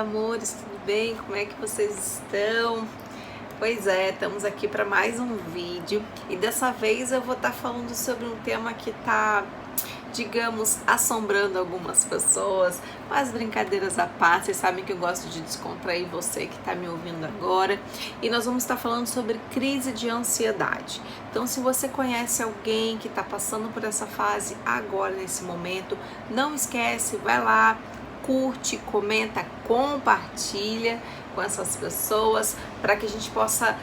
amores, tudo bem? Como é que vocês estão? Pois é, estamos aqui para mais um vídeo e dessa vez eu vou estar falando sobre um tema que está, digamos, assombrando algumas pessoas, mas brincadeiras à parte, vocês sabem que eu gosto de descontrair você que está me ouvindo agora, e nós vamos estar falando sobre crise de ansiedade. Então, se você conhece alguém que está passando por essa fase agora, nesse momento, não esquece, vai lá, curte, comenta, compartilha com essas pessoas para que a gente possa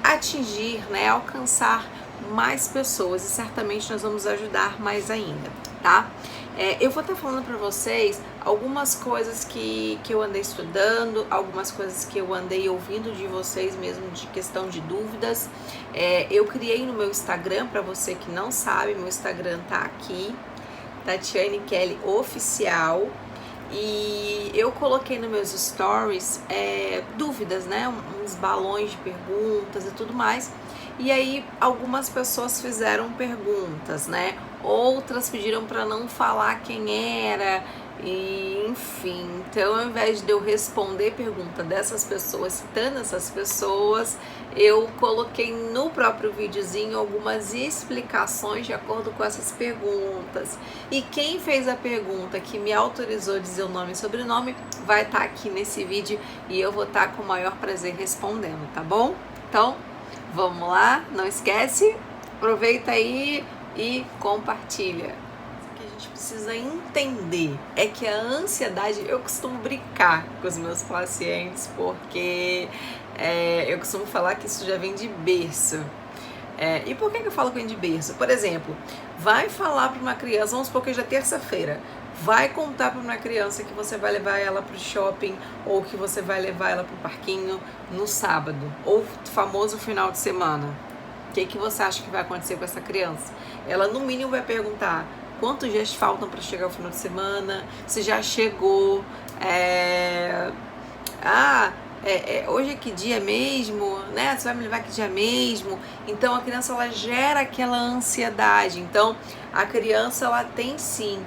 atingir, alcançar mais pessoas, e certamente nós vamos ajudar mais ainda, tá? Eu vou estar falando para vocês algumas coisas que eu andei estudando, algumas coisas que eu andei ouvindo de vocês mesmo, de questão de dúvidas. Eu criei no meu Instagram, para você que não sabe, meu Instagram tá aqui, Tatiane Kelly Oficial. E eu coloquei nos meus stories dúvidas, uns balões de perguntas e tudo mais. E aí algumas pessoas fizeram perguntas, outras pediram para não falar quem era, e enfim. Então, ao invés de eu responder pergunta dessas pessoas, citando essas pessoas, eu coloquei no próprio videozinho algumas explicações de acordo com essas perguntas. E quem fez a pergunta, que me autorizou a dizer o nome e sobrenome, vai estar aqui nesse vídeo e eu vou estar com o maior prazer respondendo, tá bom? Então, vamos lá, não esquece, aproveita aí e compartilha. O que a gente precisa entender é que a ansiedade, eu costumo brincar com os meus pacientes, porque eu costumo falar que isso já vem de berço. E por que eu falo que vem de berço? Por exemplo, vai falar para uma criança, vamos supor que hoje é terça-feira, vai contar para uma criança que você vai levar ela para o shopping ou que você vai levar ela para o parquinho no sábado, ou famoso final de semana. O que você acha que vai acontecer com essa criança? Ela no mínimo vai perguntar quantos dias faltam para chegar o final de semana, se já chegou, hoje é que dia mesmo, você vai me levar que dia mesmo? Então a criança, ela gera aquela ansiedade. Então a criança, ela tem sim,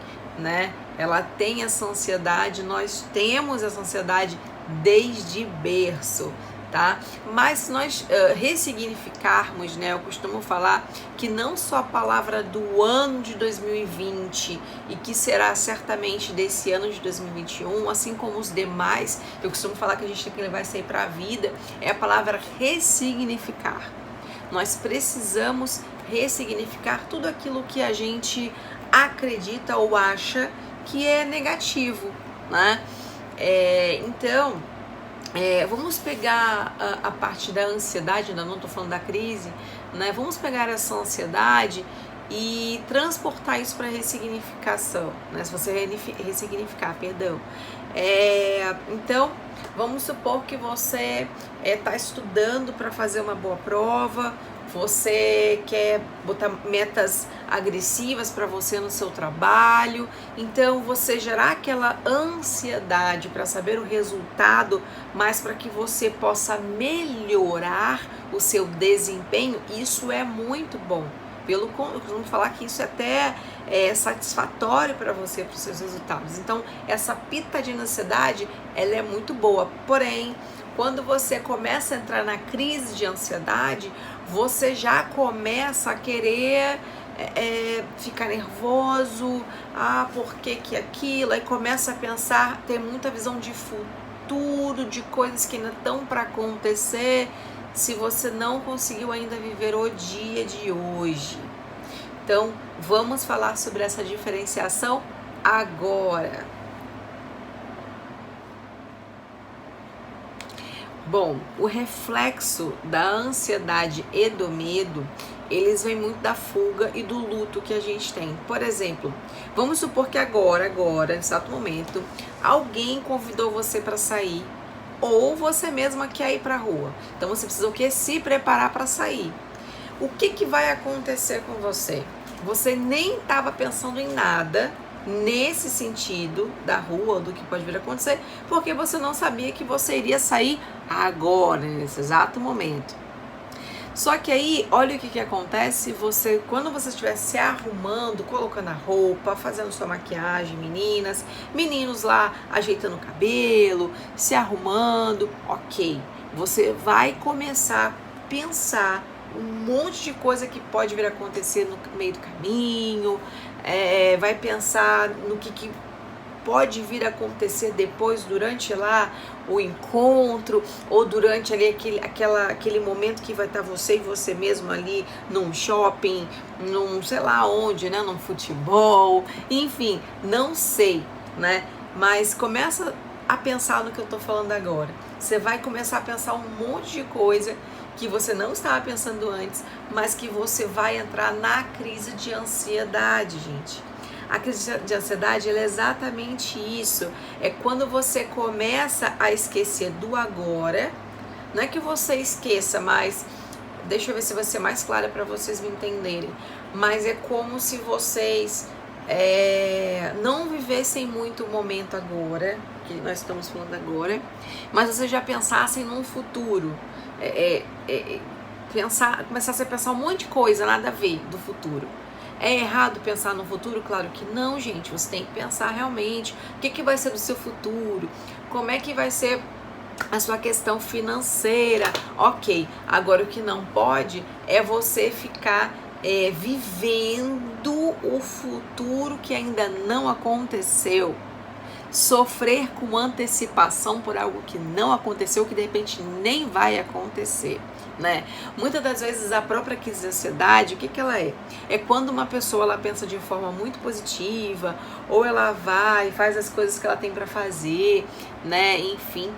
ela tem essa ansiedade, nós temos essa ansiedade desde berço, tá? Mas se nós ressignificarmos, eu costumo falar que não só a palavra do ano de 2020 e que será certamente desse ano de 2021, assim como os demais, eu costumo falar que a gente tem que levar isso aí para a vida, é a palavra ressignificar. Nós precisamos ressignificar tudo aquilo que a gente acredita ou acha que é negativo, Então, vamos pegar a parte da ansiedade, ainda não estou falando da crise, Vamos pegar essa ansiedade e transportar isso para ressignificação, se você ressignificar, perdão. Então, vamos supor que você está estudando para fazer uma boa prova, você quer botar metas agressivas para você no seu trabalho, então você gerar aquela ansiedade para saber o resultado, mas para que você possa melhorar o seu desempenho, isso é muito bom. Eu costumo falar que isso até é satisfatório para você, para os seus resultados. Então, essa pitadinha de ansiedade, ela é muito boa. Porém, quando você começa a entrar na crise de ansiedade, você já começa a querer ficar nervoso, por que aquilo? Aí começa a pensar, ter muita visão de futuro, de coisas que ainda estão para acontecer, se você não conseguiu ainda viver o dia de hoje. Então, vamos falar sobre essa diferenciação agora. Bom, o reflexo da ansiedade e do medo, eles vêm muito da fuga e do luto que a gente tem. Por exemplo, vamos supor que agora, nesse exato momento, alguém convidou você para sair, ou você mesma quer ir para a rua. Então você precisa se preparar para sair. O que vai acontecer com você? Você nem estava pensando em nada nesse sentido da rua, do que pode vir a acontecer, porque você não sabia que você iria sair agora, nesse exato momento. Só que aí, olha o que acontece, quando você estiver se arrumando, colocando a roupa, fazendo sua maquiagem, meninas, meninos lá ajeitando o cabelo, se arrumando, ok. Você vai começar a pensar um monte de coisa que pode vir a acontecer no meio do caminho, vai pensar no que pode vir a acontecer depois, durante lá o encontro, ou durante ali aquele momento que vai estar você e você mesmo ali num shopping, num sei lá onde, né, num futebol, enfim, não sei, né, mas começa a pensar no que eu tô falando agora. Você vai começar a pensar um monte de coisa que você não estava pensando antes, mas que você vai entrar na crise de ansiedade, gente. A crise de ansiedade ela é exatamente isso. É quando você começa a esquecer do agora. Não é que você esqueça, mas deixa eu ver se vai ser mais clara para vocês me entenderem. Mas é como se vocês não vivessem muito o momento agora, que nós estamos falando agora, mas vocês já pensassem num futuro. Começasse a pensar um monte de coisa, nada a ver do futuro. É errado pensar no futuro? Claro que não, gente. Você tem que pensar realmente o que vai ser do seu futuro, como é que vai ser a sua questão financeira. Ok, agora o que não pode é você ficar vivendo o futuro que ainda não aconteceu. Sofrer com antecipação por algo que não aconteceu, que de repente nem vai acontecer, né? Muitas das vezes a própria crise de ansiedade, o que ela é? É quando uma pessoa ela pensa de forma muito positiva, ou ela vai e faz as coisas que ela tem para fazer, né? Enfim,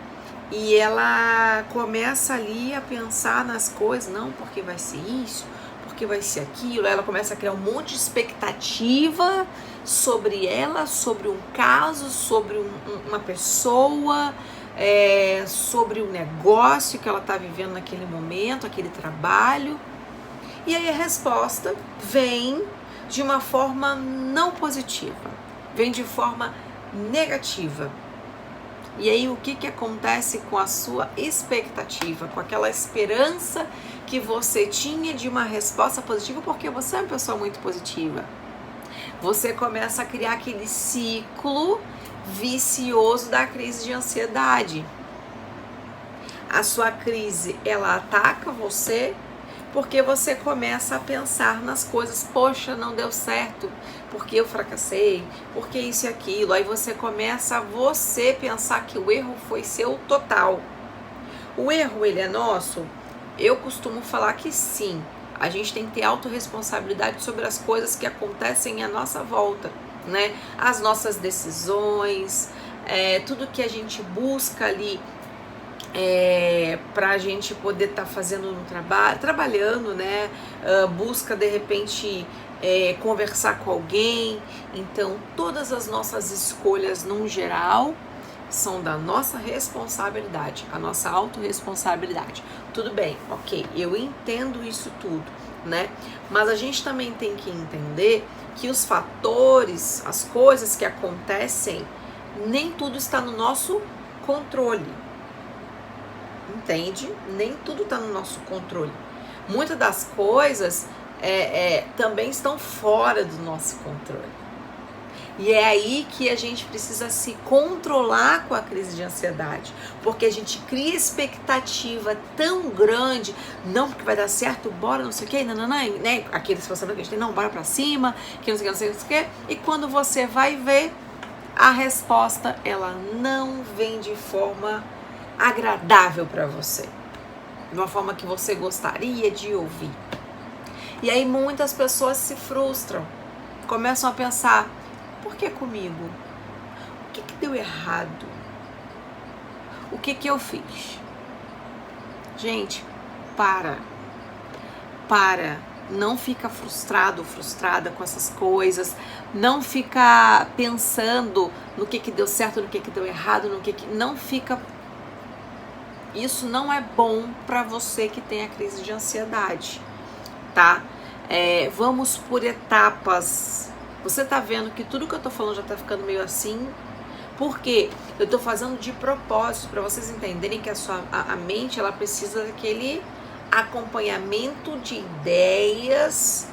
e ela começa ali a pensar nas coisas, não, porque vai ser isso, porque vai ser aquilo, ela começa a criar um monte de expectativa sobre ela, sobre um caso, sobre uma pessoa, sobre o negócio que ela está vivendo naquele momento, aquele trabalho. E aí a resposta vem de uma forma não positiva, vem de forma negativa. E aí o que acontece com a sua expectativa, com aquela esperança que você tinha de uma resposta positiva, porque você é uma pessoa muito positiva. Você começa a criar aquele ciclo vicioso da crise de ansiedade. A sua crise, ela ataca você porque você começa a pensar nas coisas, poxa, não deu certo, porque eu fracassei, porque isso e aquilo. Aí você começa a pensar que o erro foi seu total. O erro, ele é nosso? Eu costumo falar que sim. A gente tem que ter autorresponsabilidade sobre as coisas que acontecem à nossa volta, né? As nossas decisões, tudo que a gente busca ali para a gente poder estar fazendo no trabalhando, né? Busca de repente conversar com alguém. Então, todas as nossas escolhas, num geral, são da nossa responsabilidade, a nossa autorresponsabilidade. Tudo bem, ok, eu entendo isso tudo, né? Mas a gente também tem que entender que os fatores, as coisas que acontecem, nem tudo está no nosso controle. Entende? Nem tudo está no nosso controle. Muitas das coisas também estão fora do nosso controle. E é aí que a gente precisa se controlar com a crise de ansiedade, porque a gente cria expectativa tão grande, não, porque vai dar certo, bora, não sei o que, não, né? Aqueles que a gente tem, não, bora pra cima, que não sei o que, e quando você vai ver, a resposta, ela não vem de forma agradável para você, de uma forma que você gostaria de ouvir. E aí muitas pessoas se frustram, começam a pensar, por que comigo? O que deu errado? O que eu fiz? Gente, para. Não fica frustrado, frustrada com essas coisas. Não fica pensando no que deu certo, no que deu errado, não fica. Isso não é bom para você que tem a crise de ansiedade, tá? Vamos por etapas. Você tá vendo que tudo que eu tô falando já tá ficando meio assim? Porque eu tô fazendo de propósito para vocês entenderem que a mente ela precisa daquele acompanhamento de ideias,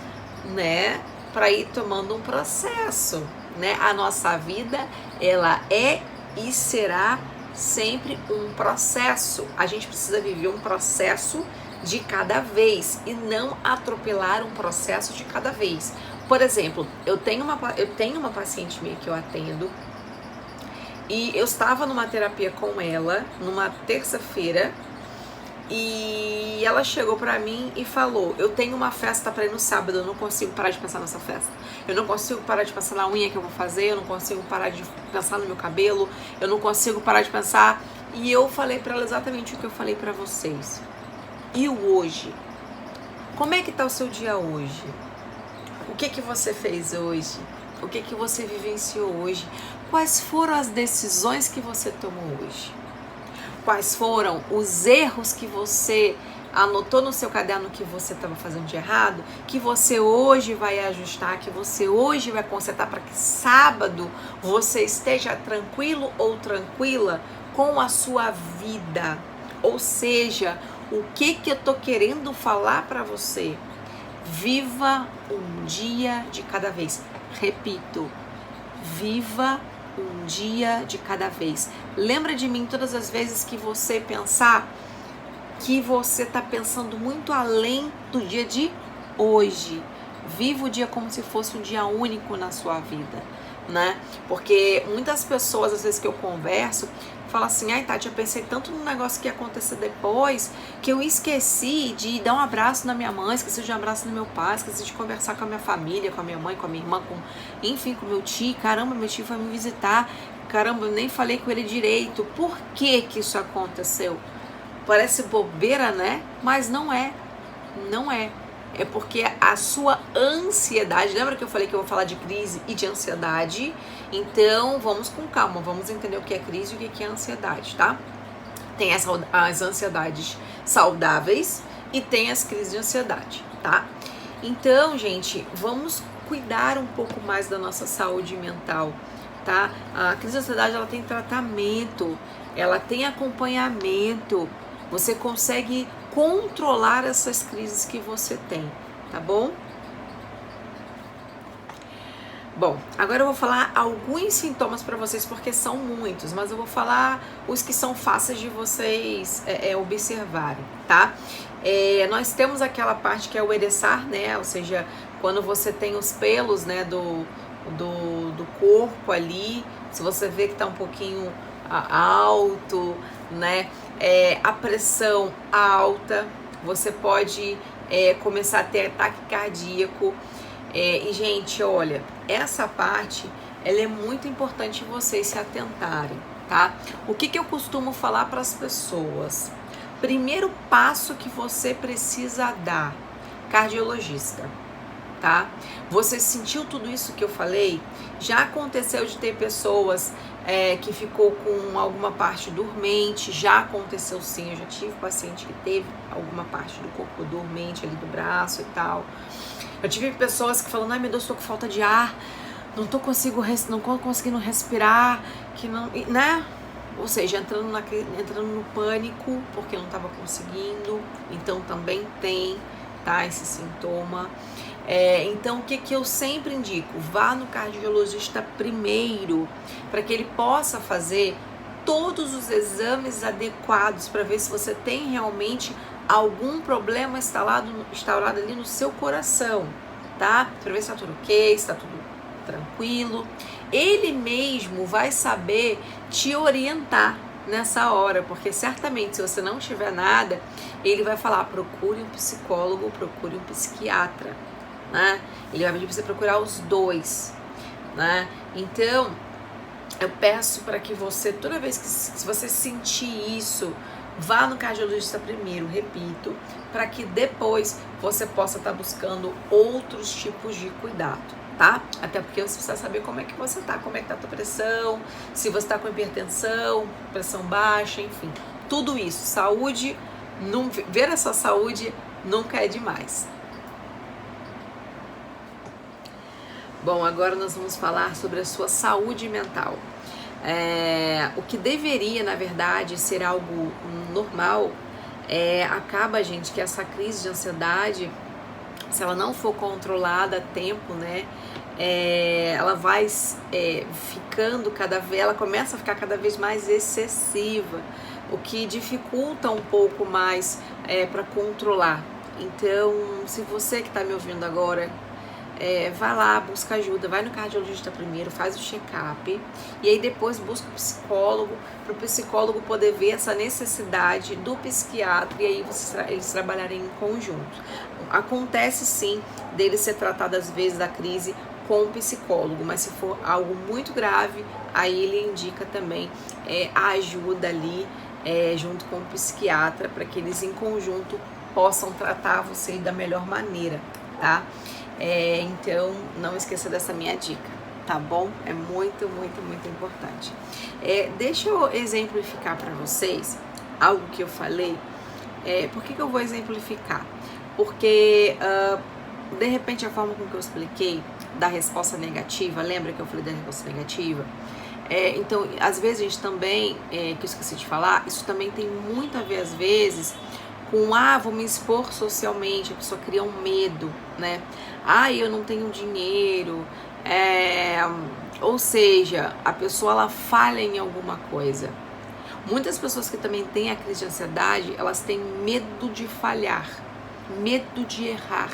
né, para ir tomando um processo, né? A nossa vida, ela é e será sempre um processo. A gente precisa viver um processo de cada vez e não atropelar um processo de cada vez. Por exemplo, eu tenho uma paciente minha que eu atendo e eu estava numa terapia com ela numa terça-feira e ela chegou pra mim e falou: eu tenho uma festa pra ir no sábado, eu não consigo parar de pensar nessa festa. Eu não consigo parar de pensar na unha que eu vou fazer, eu não consigo parar de pensar no meu cabelo, eu não consigo parar de pensar. E eu falei pra ela exatamente o que eu falei pra vocês. E o hoje? Como é que tá o seu dia hoje? O que que você fez hoje? O que que você vivenciou hoje? Quais foram as decisões que você tomou hoje? Quais foram os erros que você anotou no seu caderno que você estava fazendo de errado, que você hoje vai ajustar, que você hoje vai consertar para que sábado você esteja tranquilo ou tranquila com a sua vida? Ou seja, o que eu tô querendo falar para você? Viva um dia de cada vez. Repito, viva um dia de cada vez. Lembra de mim todas as vezes que você pensar que você está pensando muito além do dia de hoje. Viva o dia como se fosse um dia único na sua vida, né? Porque muitas pessoas, às vezes que eu converso, falam assim: ai, Tati, eu pensei tanto no negócio que ia acontecer depois que eu esqueci de dar um abraço na minha mãe, esqueci de um abraço no meu pai, esqueci de conversar com a minha família, com a minha mãe, com a minha irmã, enfim, com meu tio. Caramba, meu tio foi me visitar. Caramba, eu nem falei com ele direito. Por que que isso aconteceu? Parece bobeira, né? Mas não é. Não é. É porque a sua ansiedade, lembra que eu falei que eu vou falar de crise e de ansiedade? Então, vamos com calma, vamos entender o que é crise e o que é ansiedade, tá? Tem as ansiedades saudáveis e tem as crises de ansiedade, tá? Então, gente, vamos cuidar um pouco mais da nossa saúde mental, tá? A crise de ansiedade, ela tem tratamento, ela tem acompanhamento, você consegue controlar essas crises que você tem, tá bom? Bom, agora eu vou falar alguns sintomas para vocês, porque são muitos, mas eu vou falar os que são fáceis de vocês observarem, tá? Nós temos aquela parte que é o ereçar, né? Ou seja, quando você tem os pelos, né, do corpo ali, se você vê que tá um pouquinho alto, né? A pressão alta, você pode começar a ter ataque cardíaco. E, gente, olha, essa parte, ela é muito importante vocês se atentarem, tá? O que eu costumo falar para as pessoas? Primeiro passo que você precisa dar, cardiologista, tá? Você sentiu tudo isso que eu falei? Já aconteceu de ter pessoas que ficou com alguma parte dormente? Já aconteceu sim, eu já tive paciente que teve alguma parte do corpo dormente ali do braço e tal. Eu tive pessoas que falam: ai meu Deus, tô com falta de ar, não tô conseguindo respirar, que não, né? Ou seja, entrando no pânico porque não estava conseguindo. Então também tem, tá, esse sintoma. Então o que eu sempre indico? Vá no cardiologista primeiro, para que ele possa fazer todos os exames adequados para ver se você tem realmente algum problema instaurado ali no seu coração, tá? Para ver se tá tudo ok, se tá tudo tranquilo. Ele mesmo vai saber te orientar nessa hora, porque certamente se você não tiver nada, ele vai falar: procure um psicólogo, procure um psiquiatra, né? Ele vai pedir para você procurar os dois, né? Então, eu peço para que você, toda vez que se você sentir isso, vá no cardiologista primeiro, repito, para que depois você possa estar buscando outros tipos de cuidado, tá? Até porque você precisa saber como é que você tá, como é que tá a tua pressão, se você tá com hipertensão, pressão baixa, enfim, tudo isso. Saúde, ver a sua saúde nunca é demais. Bom, agora nós vamos falar sobre a sua saúde mental. O que deveria, na verdade, ser algo normal, Acaba, gente, que essa crise de ansiedade, se ela não for controlada a tempo, né, ela vai ficando ela começa a ficar cada vez mais excessiva, o que dificulta um pouco mais para controlar. Então, se você que está me ouvindo agora, vai lá, busca ajuda, vai no cardiologista primeiro, faz o check-up e aí depois busca o psicólogo, para o psicólogo poder ver essa necessidade do psiquiatra e aí eles trabalharem em conjunto. Acontece sim dele ser tratado às vezes da crise com o psicólogo, mas se for algo muito grave, aí ele indica também a ajuda ali junto com o psiquiatra para que eles em conjunto possam tratar você da melhor maneira, tá? Então, não esqueça dessa minha dica, tá bom? É muito, muito, muito importante. Deixa eu exemplificar para vocês algo que eu falei. Por que eu vou exemplificar? Porque, de repente, a forma com que eu expliquei da resposta negativa, lembra que eu falei da resposta negativa? Então, às vezes a gente também, que eu esqueci de falar, isso também tem muito a ver, às vezes, com, vou me expor socialmente, a pessoa cria um medo, né? Eu não tenho dinheiro, ou seja, a pessoa ela falha em alguma coisa. Muitas pessoas que também têm a crise de ansiedade, elas têm medo de falhar, medo de errar.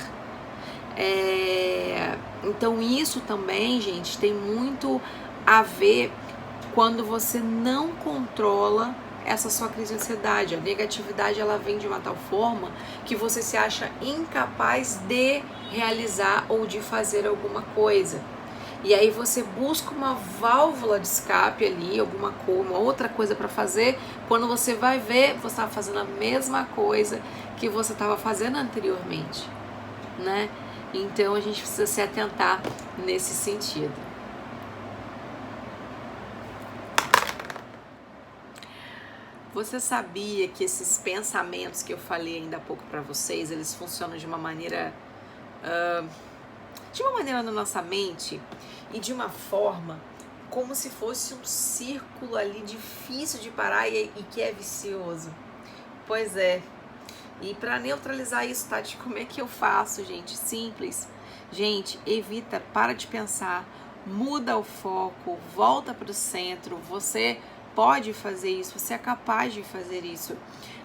Então isso também, gente, tem muito a ver quando você não controla essa sua crise de ansiedade. A negatividade, ela vem de uma tal forma que você se acha incapaz de realizar ou de fazer alguma coisa. E aí você busca uma válvula de escape ali, uma outra coisa para fazer. Quando você vai ver, você está fazendo a mesma coisa que você estava fazendo anteriormente, né? Então a gente precisa se atentar nesse sentido. Você sabia que esses pensamentos que eu falei ainda há pouco para vocês, eles funcionam de uma maneira na nossa mente e de uma forma como se fosse um círculo ali difícil de parar e que é vicioso? Pois é. E para neutralizar isso, Tati, como é que eu faço, gente? Simples. Gente, evita, para de pensar, muda o foco, volta para o centro. Você pode fazer isso, você é capaz de fazer isso.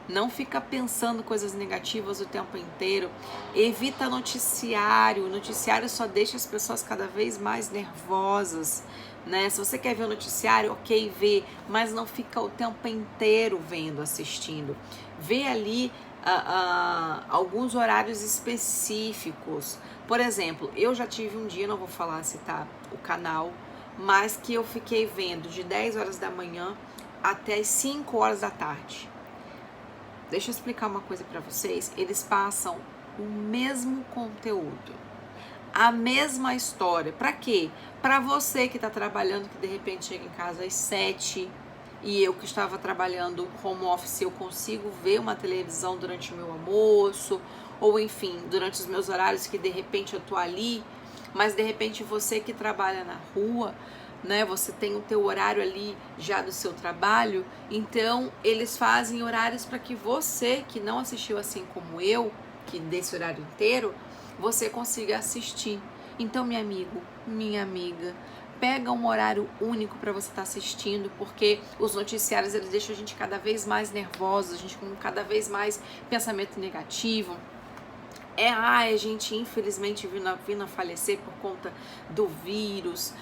Não fica pensando coisas negativas o tempo inteiro. Evita noticiário. O noticiário só deixa as pessoas cada vez mais nervosas, né? Se você quer ver o noticiário, ok, vê, mas não fica o tempo inteiro vendo, assistindo. Vê ali alguns horários específicos. Por exemplo, eu já tive um dia, não vou citar o canal, mas que eu fiquei vendo de 10 horas da manhã até as 5 horas da tarde. Deixa eu explicar uma coisa para vocês. Eles passam o mesmo conteúdo, a mesma história. Para quê? Para você que está trabalhando, que de repente chega em casa às 7 e eu que estava trabalhando home office, eu consigo ver uma televisão durante o meu almoço, ou enfim, durante os meus horários que de repente eu tô ali, mas de repente você que trabalha na rua, né, você tem o teu horário ali já do seu trabalho, então eles fazem horários para que você que não assistiu assim como eu, que desse horário inteiro, você consiga assistir. Então, meu amigo, minha amiga, pega um horário único para você estar assistindo, porque os noticiários eles deixam a gente cada vez mais nervosa, a gente com cada vez mais pensamento negativo. A gente infelizmente vindo a falecer por conta do vírus,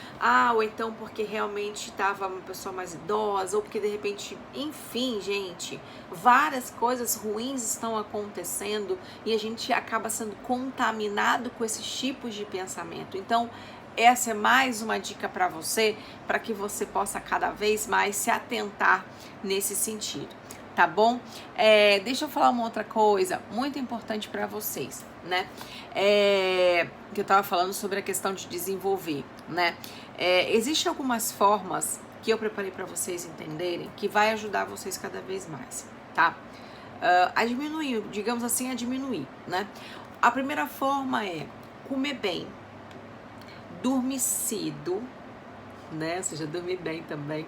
ou então porque realmente estava uma pessoa mais idosa, ou porque de repente, enfim, gente, várias coisas ruins estão acontecendo e a gente acaba sendo contaminado com esses tipos de pensamento. Então, essa é mais uma dica para você, para que você possa cada vez mais se atentar nesse sentido. Tá bom? Deixa eu falar uma outra coisa muito importante para vocês, né? Que eu tava falando sobre a questão de desenvolver, né? Existem algumas formas que eu preparei para vocês entenderem que vai ajudar vocês cada vez mais, tá? A diminuir, digamos assim, né? A primeira forma é comer bem, dormir cedo, né? Ou seja, dormir bem também.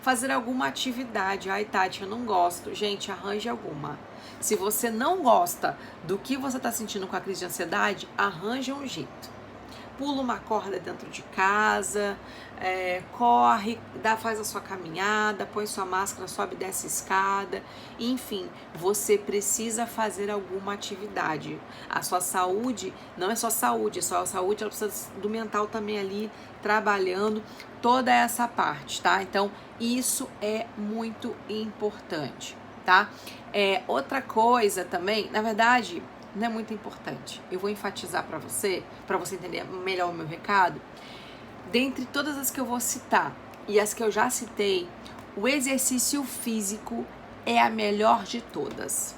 Fazer alguma atividade. Ai, Tati, eu não gosto. Gente, arranje alguma. Se você não gosta do que você está sentindo com a crise de ansiedade, arranje um jeito. Pula uma corda dentro de casa, corre, faz a sua caminhada, põe sua máscara, sobe e desce a escada. Enfim, você precisa fazer alguma atividade. A sua saúde não é só saúde, ela precisa do mental também ali, trabalhando toda essa parte, tá? Então, isso é muito importante, tá? Outra coisa também, na verdade, não é muito importante. Eu vou enfatizar para você entender melhor o meu recado. Dentre todas as que eu vou citar e as que eu já citei, o exercício físico é a melhor de todas.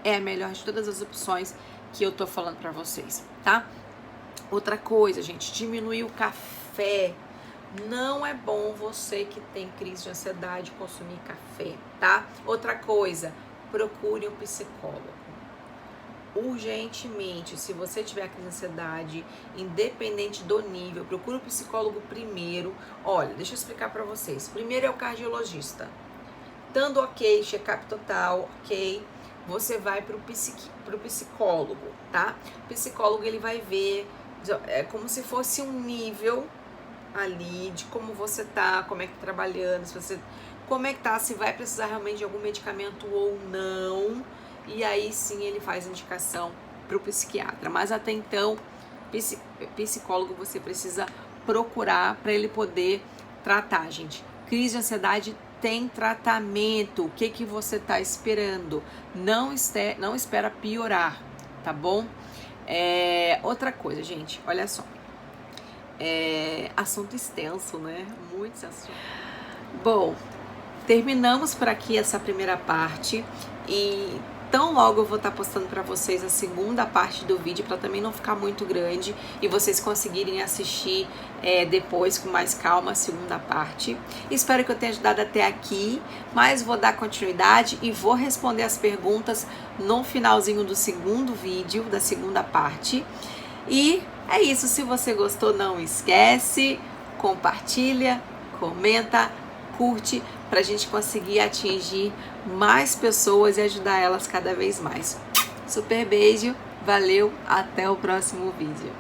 É a melhor de todas as opções que eu tô falando para vocês, tá? Outra coisa, gente, diminuir o café. Não é bom você que tem crise de ansiedade consumir café, tá? Outra coisa, procure um psicólogo. Urgentemente, se você tiver crise de ansiedade, independente do nível, procure um psicólogo primeiro. Olha, deixa eu explicar para vocês. Primeiro é o cardiologista. Estando ok, check-up total, ok, você vai pro psicólogo, tá? O psicólogo, ele vai ver, é como se fosse um nível ali de como você tá, como é que tá trabalhando, como é que tá, se vai precisar realmente de algum medicamento ou não. E aí sim ele faz indicação para o psiquiatra. Mas até então, psicólogo você precisa procurar para ele poder tratar, gente. Crise de ansiedade tem tratamento. O que você está esperando? Não espera piorar, tá bom? Outra coisa, gente, olha só. Assunto extenso, né? Muito assunto. Bom, terminamos por aqui essa primeira parte e tão logo eu vou estar postando para vocês a segunda parte do vídeo, para também não ficar muito grande e vocês conseguirem assistir depois com mais calma a segunda parte. Espero que eu tenha ajudado até aqui, mas vou dar continuidade e vou responder as perguntas no finalzinho do segundo vídeo, da segunda parte. E é isso, se você gostou, não esquece, compartilha, comenta, curte, para a gente conseguir atingir mais pessoas e ajudar elas cada vez mais. Super beijo, valeu, até o próximo vídeo.